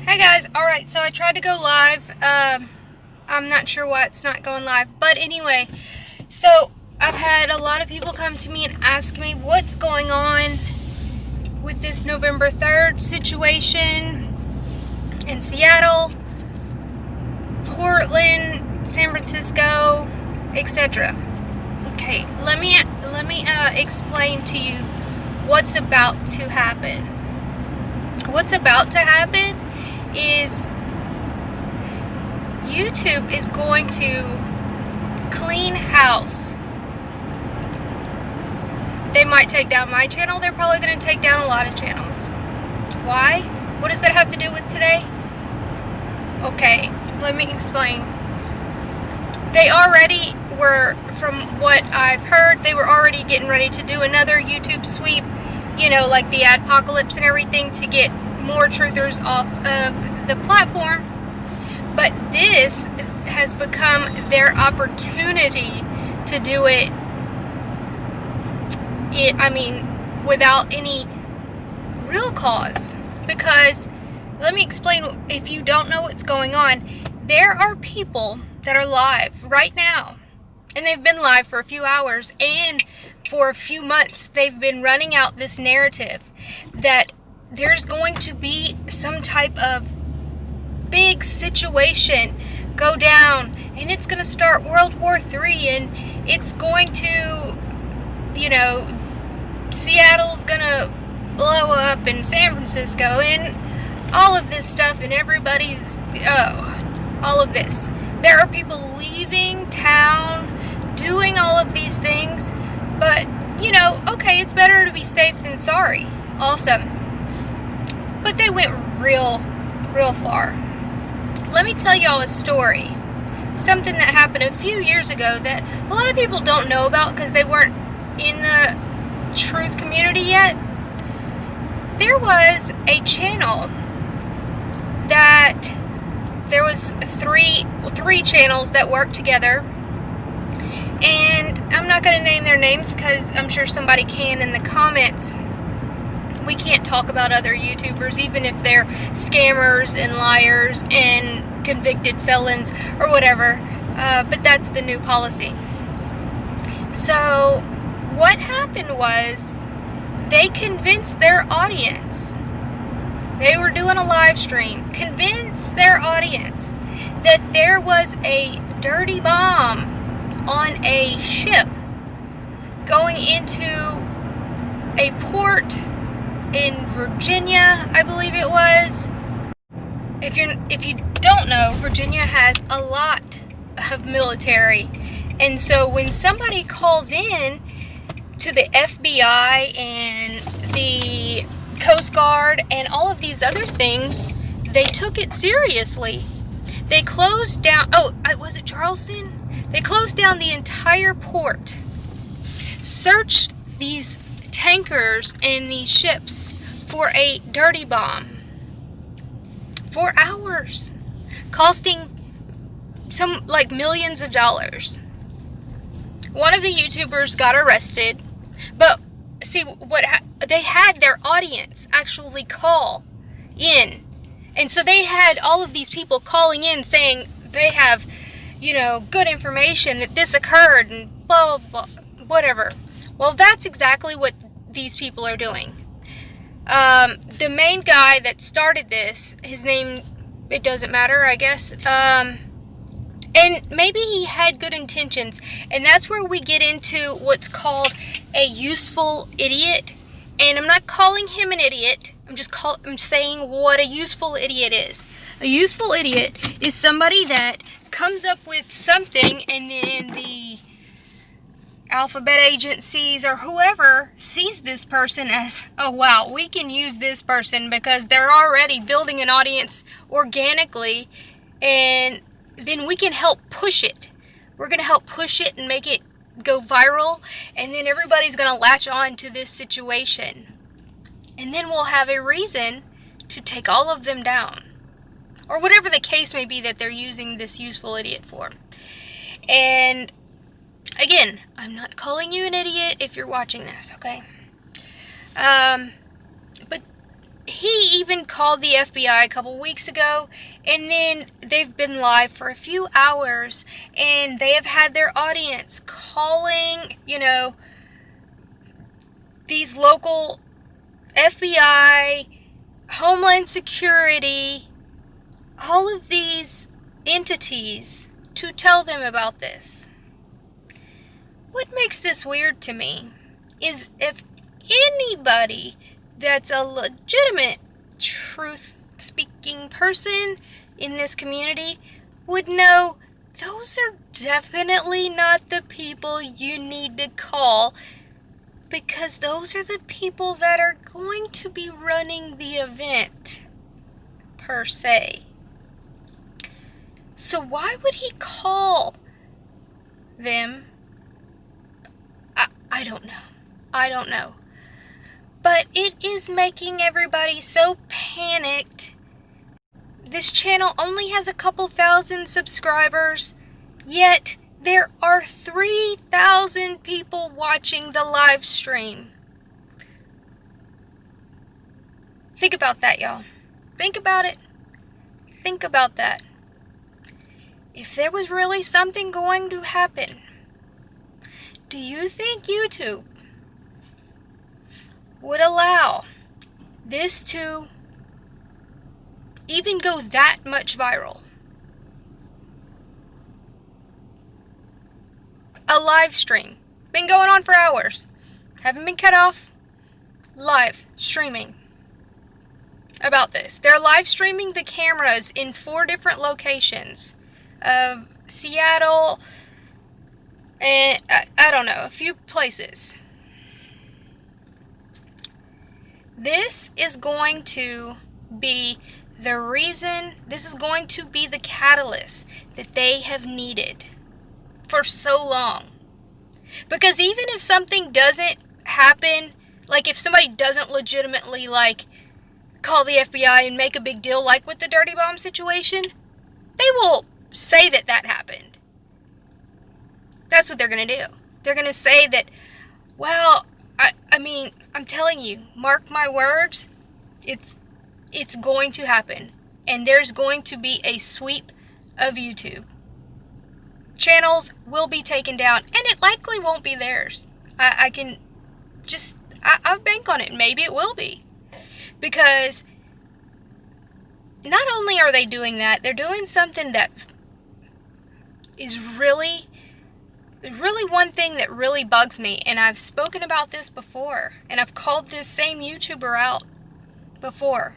Hey guys, alright, so I tried to go live. I'm not sure why it's not going live, but anyway, so I've had a lot of people come to me and ask me what's going on with this November 3rd situation in Seattle, Portland, San Francisco, etc. Okay, let me explain to you what's about to happen. What's about to happen is YouTube is going to clean house. They might take down my channel. They're probably going to take down a lot of channels. Why? What does that have to do with today? Okay, let me explain. They already were, from what I've heard, they were already getting ready to do another YouTube sweep, you know, like the adpocalypse and everything, to get more truthers off of the platform. But this has become their opportunity to do it, without any real cause. Because, let me explain, if you don't know what's going on, there are people that are live right now, and they've been live for a few hours, and for a few months, they've been running out this narrative that there's going to be some type of big situation go down, and it's going to start World War III, and it's going to, you know, Seattle's going to blow up, and San Francisco, and all of this stuff, and everybody's, all of this. There are people leaving town, doing all of these things, but, you know, okay, it's better to be safe than sorry. Awesome. But they went real far. Let me tell y'all a story. Something that happened a few years ago that a lot of people don't know about because they weren't in the truth community yet. There was a channel that there was three channels that worked together, and I'm not going to name their names because I'm sure somebody can in the comments. We can't talk about other YouTubers, even if they're scammers and liars and convicted felons or whatever, but that's the new policy. So what happened was they convinced their audience, they were doing a live stream, convinced their audience that there was a dirty bomb on a ship going into a port in Virginia, I believe it was. If you don't know, Virginia has a lot of military, and so when somebody calls in to the FBI and the Coast Guard and all of these other things, they took it seriously. They closed down, was it Charleston? They closed down the entire port, searched these tankers and these ships for a dirty bomb for hours, costing some like millions of dollars. One of the YouTubers got arrested, but see what they had their audience actually call in, and so they had all of these people calling in saying they have, you know, good information that this occurred and blah blah blah, whatever. Well, that's exactly what these people are doing. The main guy that started this, his name, it doesn't matter, I guess, and maybe he had good intentions, and that's where we get into what's called a useful idiot. And I'm not calling him an idiot, I'm saying what a useful idiot is. A useful idiot is somebody that comes up with something, and then the alphabet agencies or whoever sees this person as, oh wow, we can use this person because they're already building an audience organically, and then we can help push it. We're going to help push it and make it go viral, and then everybody's going to latch on to this situation. And then we'll have a reason to take all of them down. Or whatever the case may be that they're using this useful idiot for. And again, I'm not calling you an idiot if you're watching this, okay? But he even called the FBI a couple weeks ago, and then they've been live for a few hours, and they have had their audience calling, these local FBI, Homeland Security, all of these entities to tell them about this. What makes this weird to me is if anybody that's a legitimate truth-speaking person in this community would know those are definitely not the people you need to call, because those are the people that are going to be running the event, per se. So why would he call them? I don't know. I don't know. But it is making everybody so panicked. This channel only has a couple thousand subscribers, yet there are 3,000 people watching the live stream. Think about that, y'all. Think about it. Think about that. If there was really something going to happen, do you think YouTube would allow this to even go that much viral? A live stream. Been going on for hours. Haven't been cut off. Live streaming about this. They're live streaming the cameras in 4 different locations of Seattle and I don't know, a few places. This is going to be the reason, this is going to be the catalyst that they have needed for so long. Because even if something doesn't happen, like if somebody doesn't legitimately call the FBI and make a big deal like with the Dirty Bomb situation, they will say that happened. That's what they're going to do. They're going to say that, well, I mean, I'm telling you, mark my words, it's going to happen. And there's going to be a sweep of YouTube. Channels will be taken down, and it likely won't be theirs. I bank on it. Maybe it will be. Because not only are they doing that, they're doing something that is really one thing that really bugs me, and I've spoken about this before, and I've called this same YouTuber out before.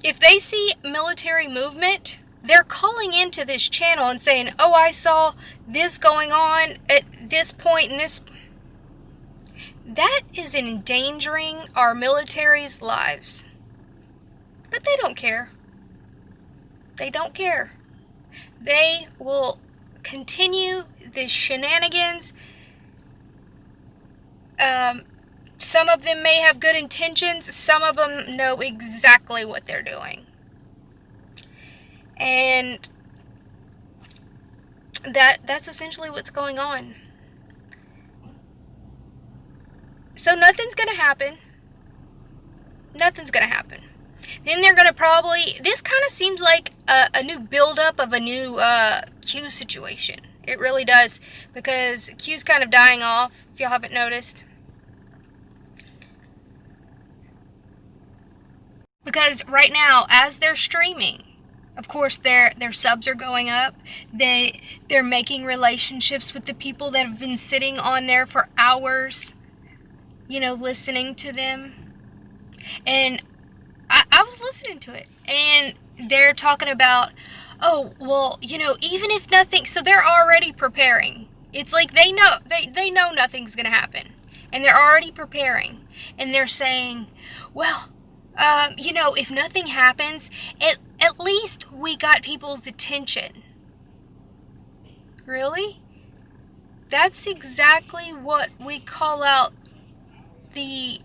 If they see military movement, they're calling into this channel and saying, oh, I saw this going on at this point in this. That is endangering our military's lives. But they don't care. They don't care. They will continue the shenanigans. Some of them may have good intentions. Some of them know exactly what they're doing. And that's essentially what's going on. So nothing's going to happen. Nothing's going to happen. Then they're going to probably... This kind of seems like a new build-up of a new Q situation. It really does. Because Q's kind of dying off, if y'all haven't noticed. Because right now, as they're streaming, of course, their subs are going up. They're making relationships with the people that have been sitting on there for hours, listening to them. And I was listening to it, and they're talking about, oh, well, even if nothing, so they're already preparing. It's like they know nothing's going to happen, and they're already preparing, and they're saying, well, if nothing happens, at least we got people's attention. Really? That's exactly what we call out the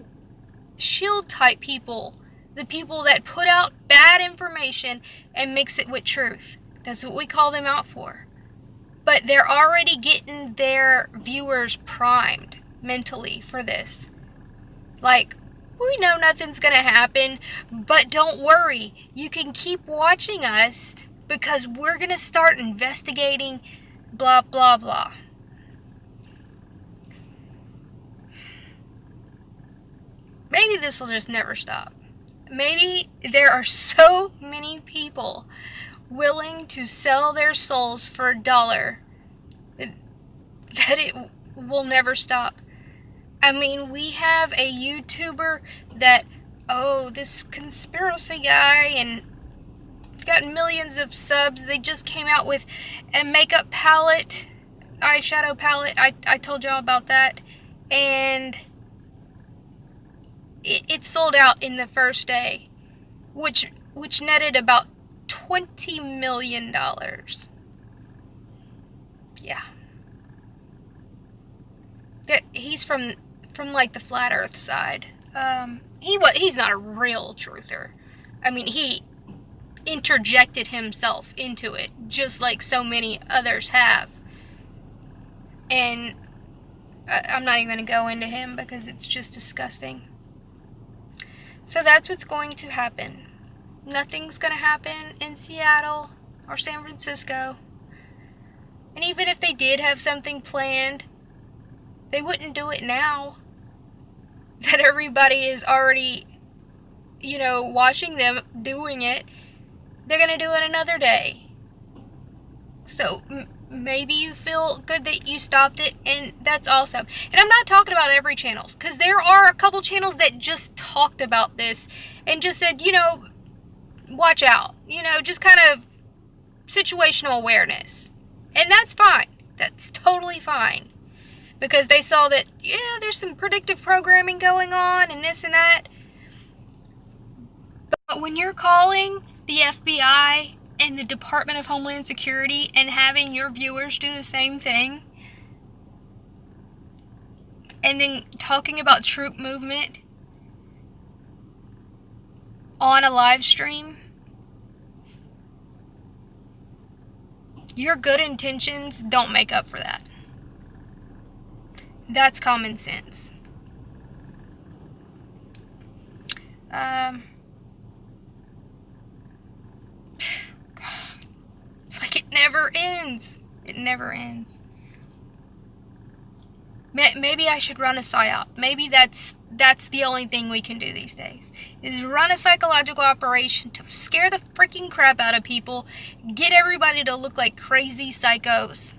shield type people. The people that put out bad information and mix it with truth. That's what we call them out for. But they're already getting their viewers primed mentally for this. Like, we know nothing's gonna happen, but don't worry. You can keep watching us because we're gonna start investigating blah blah blah. Maybe this will just never stop. Maybe there are so many people willing to sell their souls for $1 that it will never stop. I mean, we have a YouTuber that, this conspiracy guy, and got millions of subs. They just came out with a makeup palette, eyeshadow palette. I told y'all about that. And it sold out in the first day, which netted about $20 million. Yeah. He's from like the flat earth side. He's not a real truther. I mean, he interjected himself into it, just like so many others have. And I'm not even going to go into him because it's just disgusting. So that's what's going to happen. Nothing's going to happen in Seattle or San Francisco. And even if they did have something planned, they wouldn't do it now that everybody is already, watching them doing it. They're going to do it another day. So maybe you feel good that you stopped it, and that's awesome. And I'm not talking about every channel, because there are a couple channels that just talked about this and just said, watch out. Just kind of situational awareness. And that's fine. That's totally fine. Because they saw that, there's some predictive programming going on and this and that. But when you're calling the FBI and the Department of Homeland Security and having your viewers do the same thing, and then talking about troop movement on a live stream, your good intentions don't make up for that. That's common sense. God. It's like it never ends. It never ends. Maybe I should run a PSYOP. Maybe that's the only thing we can do these days. Is run a psychological operation to scare the freaking crap out of people. Get everybody to look like crazy psychos.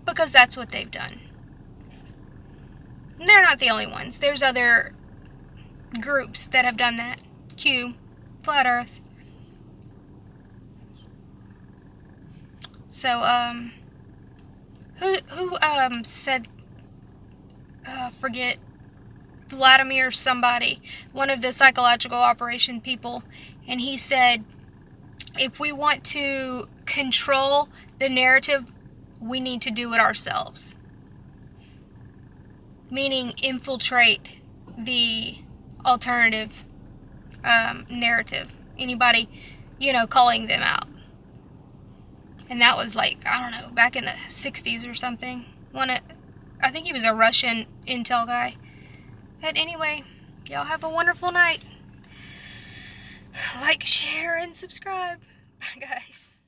Because that's what they've done. They're not the only ones. There's other groups that have done that. Q, Flat Earth. So, who said, forget, Vladimir somebody, one of the psychological operation people, and he said, if we want to control the narrative, we need to do it ourselves. Meaning infiltrate the alternative narrative. Anybody, calling them out. And that was like, I don't know, back in the 60s or something. I think he was a Russian intel guy. But anyway, y'all have a wonderful night. Like, share, and subscribe. Bye, guys.